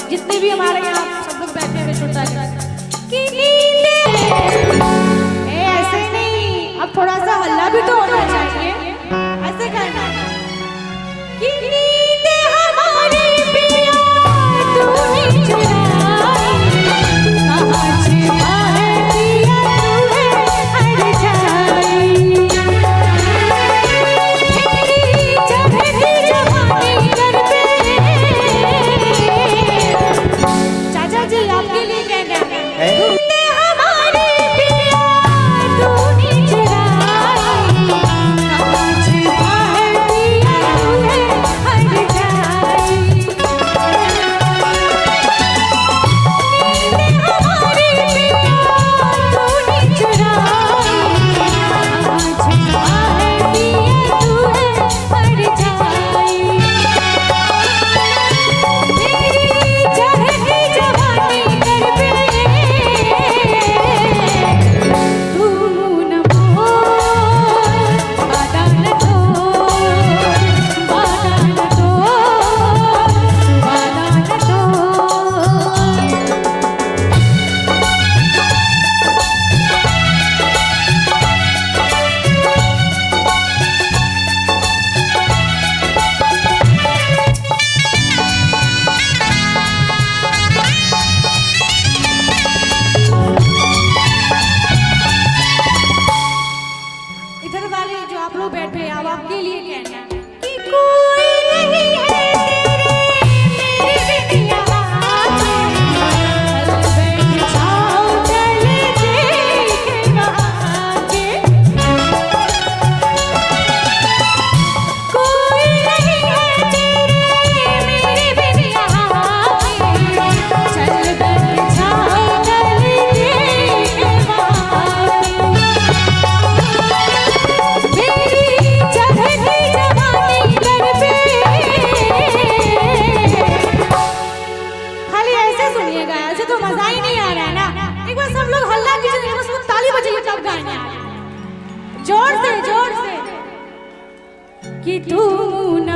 जितने भी हमारे यहाँ सब लोग बैठे हुए श्रोता ऐसे नहीं, अब थोड़ा सा हल्ला भी तो होना चाहिए, ऐसे करना कि नींदे हमारी पिया तूने चुराई, कहाँ छिपा है पिया तूने हर जाई, तेरी जवानी कर पे। चाचा जी आपके लिए कहना है बैठे, अब आपके लिए कहना कि कोई नहीं है तेरे बिना, चल बैठ जाओ चल देख आगे, कोई नहीं है मेरे बिना, चल बैठ जाओ चल देख तो मजा ही नहीं आ रहा है ना। एक बार सब लोग हल्ला कीजिए, उसको ताली बजाइए तब गाने जोर से कि तू न